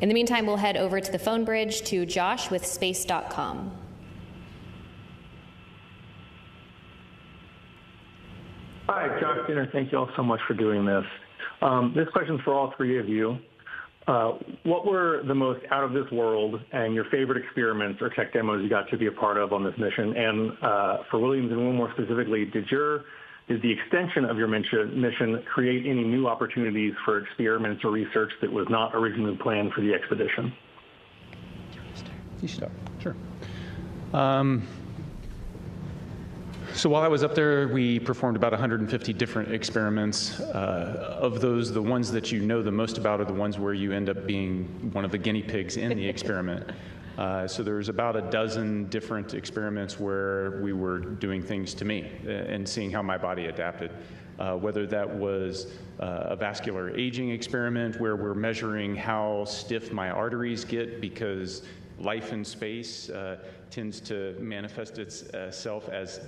In the meantime, we'll head over to the phone bridge to Josh with space.com. Hi, Josh Dinner. Thank you all so much for doing this. This question's for all three of you. What were the most out of this world and your favorite experiments or tech demos you got to be a part of on this mission? And for Williams and Wilmore specifically, did the extension of your mission create any new opportunities for experiments or research that was not originally planned for the expedition? You start. Sure. So while I was up there, we performed about 150 different experiments. Of those, the ones that you know the most about are the ones where you end up being one of the guinea pigs in the experiment. So there's about a dozen different experiments where we were doing things to me and seeing how my body adapted. Whether that was a vascular aging experiment where we're measuring how stiff my arteries get because life in space tends to manifest itself as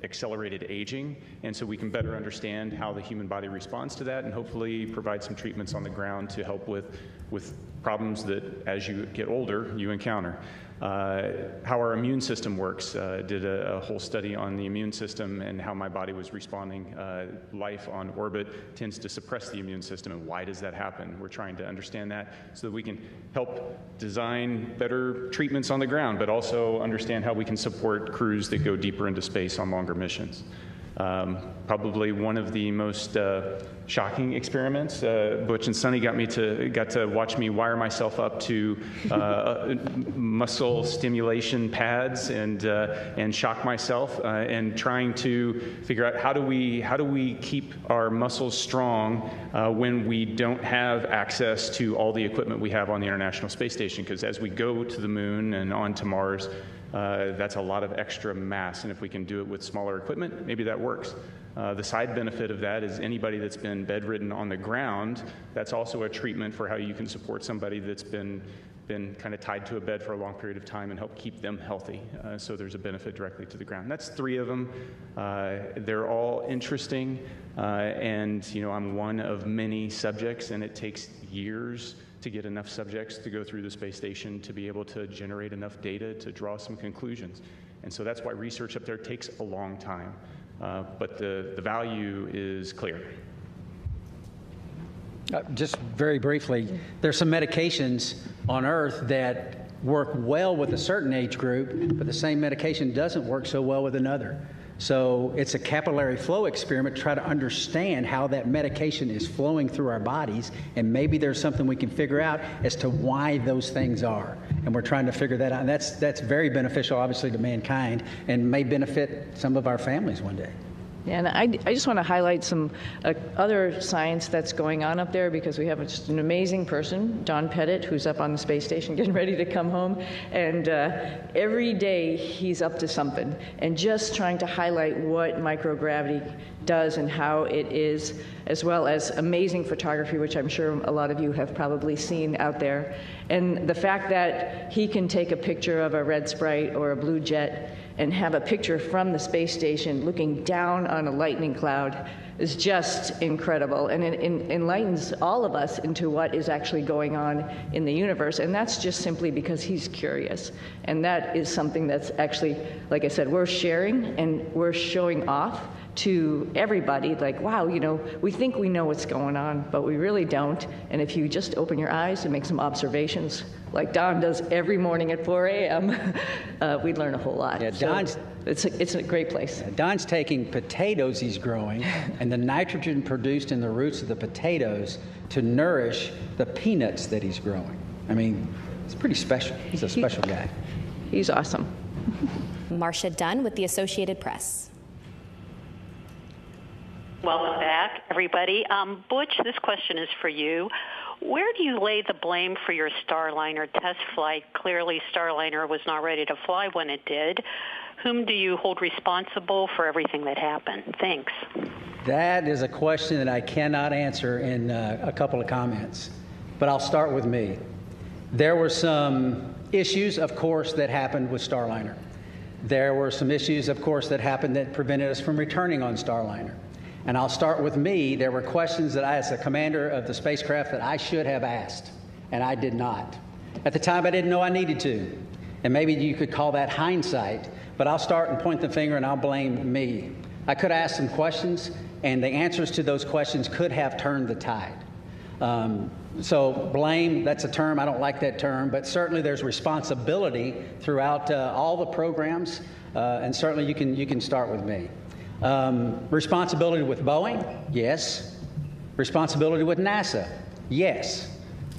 accelerated aging, and so we can better understand how the human body responds to that and hopefully provide some treatments on the ground to help with problems that as you get older you encounter. How our immune system works. Did a whole study on the immune system and how my body was responding. Life on orbit tends to suppress the immune system, and why does that happen? We're trying to understand that so that we can help design better treatments on the ground, but also understand how we can support crews that go deeper into space on longer missions. Probably one of the most shocking experiments. Butch and Sunny got to watch me wire myself up to muscle stimulation pads and shock myself and trying to figure out how do we keep our muscles strong when we don't have access to all the equipment we have on the International Space Station, because as we go to the moon and on to Mars, that's a lot of extra mass, and if we can do it with smaller equipment, maybe that works. The side benefit of that is anybody that's been bedridden on the ground, that's also a treatment for how you can support somebody that's been kind of tied to a bed for a long period of time and help keep them healthy. So there's a benefit directly to the ground. That's three of them. They're all interesting, and I'm one of many subjects, and it takes years to get enough subjects to go through the space station to be able to generate enough data to draw some conclusions. And so that's why research up there takes a long time. But the value is clear. Just very briefly, there's some medications on Earth that work well with a certain age group, but the same medication doesn't work so well with another. So it's a capillary flow experiment to try to understand how that medication is flowing through our bodies, and maybe there's something we can figure out as to why those things are. And we're trying to figure that out. And that's very beneficial, obviously, to mankind, and may benefit some of our families one day. Yeah, and I just want to highlight some other science that's going on up there, because we have just an amazing person, Don Pettit, who's up on the space station getting ready to come home. And every day he's up to something and just trying to highlight what microgravity does and how it is, as well as amazing photography, which I'm sure a lot of you have probably seen out there. And the fact that he can take a picture of a red sprite or a blue jet and have a picture from the space station looking down on a lightning cloud is just incredible, and it enlightens all of us into what is actually going on in the universe. And that's just simply because he's curious. And that is something that's actually, like I said, we're sharing and we're showing off to everybody, like, wow, we think we know what's going on, but we really don't. And if you just open your eyes and make some observations, like Don does every morning at 4 a.m., we'd learn a whole lot. Yeah, Don's, it's a great place. Don's taking potatoes he's growing and the nitrogen produced in the roots of the potatoes to nourish the peanuts that he's growing. I mean, it's pretty special. He's a special guy. He's awesome. Marcia Dunn with the Associated Press. Welcome back, everybody. Butch, this question is for you. Where do you lay the blame for your Starliner test flight? Clearly, Starliner was not ready to fly when it did. Whom do you hold responsible for everything that happened? Thanks. That is a question that I cannot answer in a couple of comments, but I'll start with me. There were some issues, of course, that happened with Starliner. There were some issues, of course, that happened that prevented us from returning on Starliner. And I'll start with me. There were questions that I, as the commander of the spacecraft, that I should have asked. and I did not. At the time, I didn't know I needed to. And maybe you could call that hindsight, but I'll start and point the finger and I'll blame me. I could ask some questions, and the answers to those questions could have turned the tide. So blame, that's a term, I don't like that term, but certainly there's responsibility throughout all the programs, and certainly you can start with me. Responsibility with Boeing, yes. Responsibility with NASA, yes.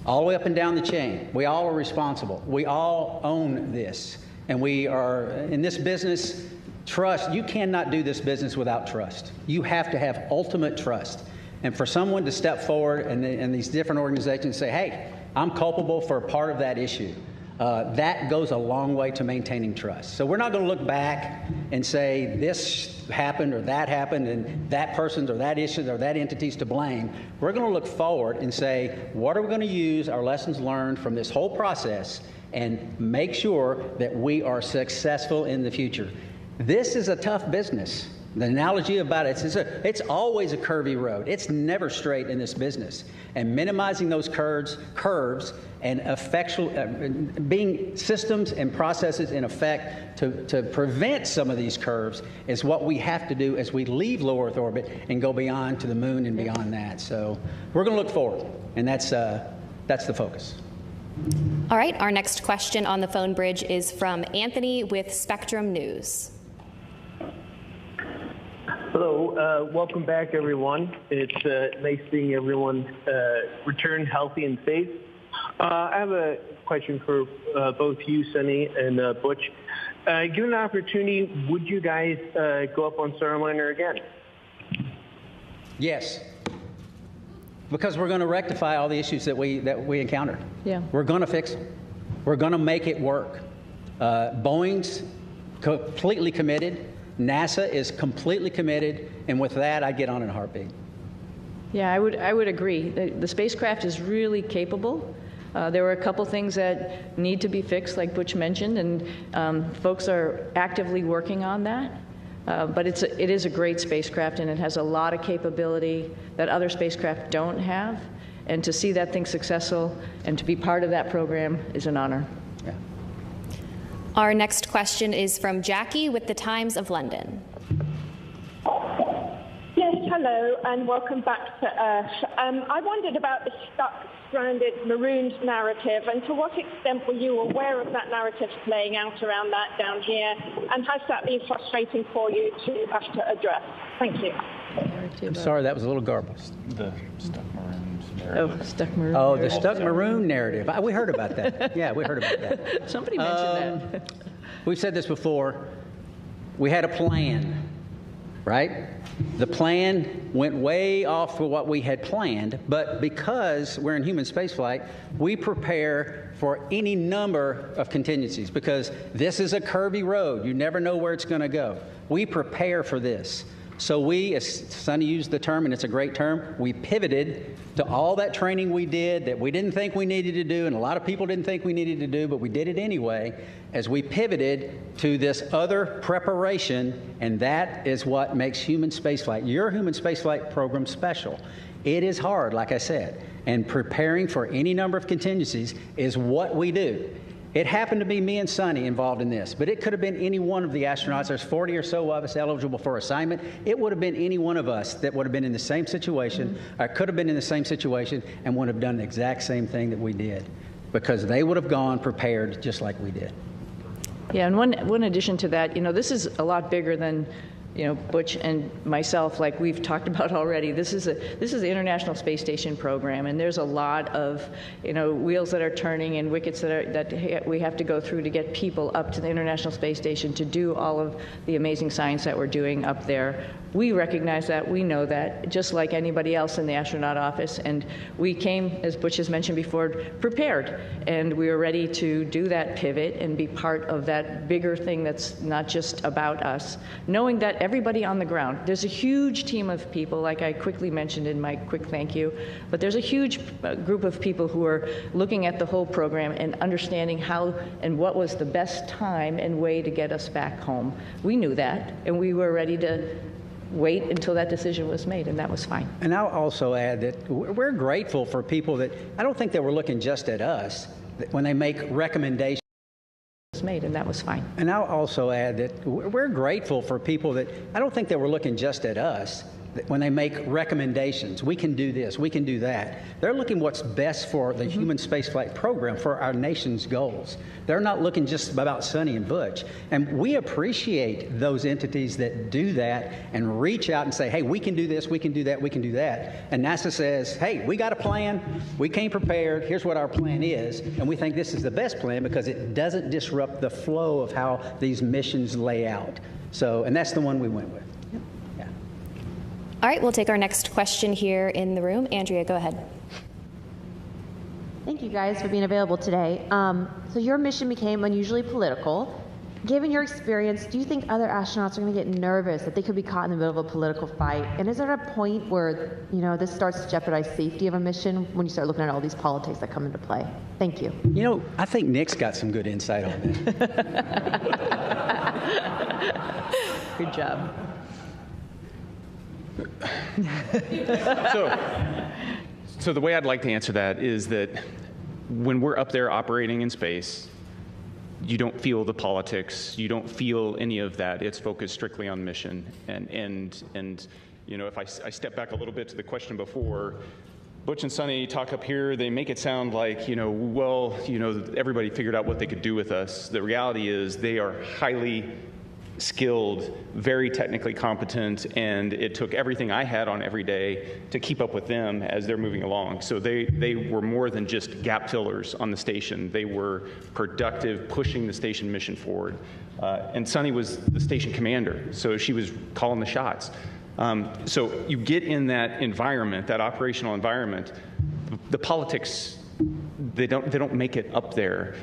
All the way up and down the chain. We all are responsible. We all own this. And we are, in this business, trust. You cannot do this business without trust. You have to have ultimate trust. And for someone to step forward and these different organizations say, hey, I'm culpable for a part of that issue, that goes a long way to maintaining trust. So we're not going to look back and say this happened or that happened and that person's or that issue or that entity's to blame. We're going to look forward and say, what are we going to use our lessons learned from this whole process and make sure that we are successful in the future. This is a tough business. The analogy about it is it's always a curvy road. It's never straight in this business. And minimizing those curves and being systems and processes in effect to prevent some of these curves is what we have to do as we leave low Earth orbit and go beyond to the moon and beyond that. So we're going to look forward, and that's the focus. All right, our next question on the phone bridge is from Anthony with Spectrum News. Hello, welcome back, everyone. It's nice seeing everyone return healthy and safe. I have a question for both you, Sunny, and Butch. Given the opportunity, would you guys go up on Starliner again? Yes, because we're going to rectify all the issues that we encounter. Yeah. We're going to fix them. We're going to make it work. Boeing's completely committed. NASA is completely committed, and with that, I'd get on in a heartbeat. Yeah, I would agree. The spacecraft is really capable. There were a couple things that need to be fixed, like Butch mentioned, and folks are actively working on that. But it is a great spacecraft, and it has a lot of capability that other spacecraft don't have. And to see that thing successful and to be part of that program is an honor. Yeah. Our next question is from Jackie with the Times of London. Yes, hello, and welcome back to Earth. I wondered about the stuck, stranded, marooned narrative, and to what extent were you aware of that narrative playing out around that down here, and has that been frustrating for you to have to address? Thank you. I'm sorry, that was a little garbled. The stuck maroons narrative. Oh, stuck maroon. Oh, the stuck maroon narrative. We heard about that. Yeah, we heard about that. Somebody mentioned that. We've said this before. We had a plan, right? The plan went way off for what we had planned, but because we're in human spaceflight, we prepare for any number of contingencies because this is a curvy road. You never know where it's going to go. We prepare for this. So we, as Sonny used the term, and it's a great term, we pivoted to all that training we did that we didn't think we needed to do, and a lot of people didn't think we needed to do, but we did it anyway, as we pivoted to this other preparation, and that is what makes human spaceflight, your human spaceflight program, special. It is hard, like I said, and preparing for any number of contingencies is what we do. It happened to be me and Sonny involved in this, but it could have been any one of the astronauts. There's 40 or so of us eligible for assignment. It would have been any one of us that would have been in the same situation, or could have been in the same situation, and would have done the exact same thing that we did, because they would have gone prepared just like we did. Yeah, and one addition to that, this is a lot bigger than Butch and myself, like we've talked about already. This is the International Space Station program, and there's a lot of wheels that are turning and wickets that we have to go through to get people up to the International Space Station to do all of the amazing science that we're doing up there. We recognize that, we know that, just like anybody else in the astronaut office, and we came, as Butch has mentioned before, prepared, and we were ready to do that pivot and be part of that bigger thing that's not just about us, knowing that everybody on the ground, there's a huge team of people, like I quickly mentioned in my quick thank you, but there's a huge group of people who are looking at the whole program and understanding how and what was the best time and way to get us back home. We knew that, and we were ready to wait until that decision was made, and that was fine. And I'll also add that we're grateful for people that, I don't think they were looking just at us when they make recommendations. Made, and that was fine. And I'll also add that we're grateful for people that, I don't think they were looking just at us when they make recommendations. We can do this, we can do that. They're looking what's best for the human spaceflight program, for our nation's goals. They're not looking just about Sunny and Butch. And we appreciate those entities that do that and reach out and say, hey, we can do this, we can do that, we can do that. And NASA says, hey, we got a plan, we came prepared, here's what our plan is. And we think this is the best plan because it doesn't disrupt the flow of how these missions lay out. So, and that's the one we went with. All right, we'll take our next question here in the room. Andrea, go ahead. Thank you guys for being available today. So your mission became unusually political. Given your experience, do you think other astronauts are going to get nervous that they could be caught in the middle of a political fight? And is there a point where, you know, this starts to jeopardize safety of a mission when you start looking at all these politics that come into play? Thank you. You know, I think Nick's got some good insight on that. Good job. So the way I'd like to answer that is that when we're up there operating in space, you don't feel the politics, you don't feel any of that. It's focused strictly on mission. And you know, if I step back a little bit to the question before, Butch and Sunny talk up here, they make it sound like, you know, well, you know, everybody figured out what they could do with us. The reality is they are highly skilled, very technically competent, and it took everything I had on every day to keep up with them as they're moving along. So they were more than just gap fillers on the station. They were productive, pushing the station mission forward. And Sunny was the station commander, so she was calling the shots. So you get in that environment, that operational environment, the politics, they don't make it up there.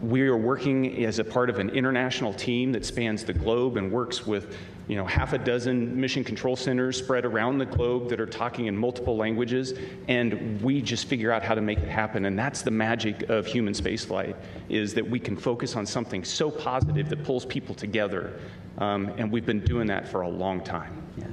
We are working as a part of an international team that spans the globe and works with, you know, half a dozen mission control centers spread around the globe that are talking in multiple languages, and we just figure out how to make it happen. And that's the magic of human spaceflight, is that we can focus on something so positive that pulls people together. And we've been doing that for a long time. Yeah.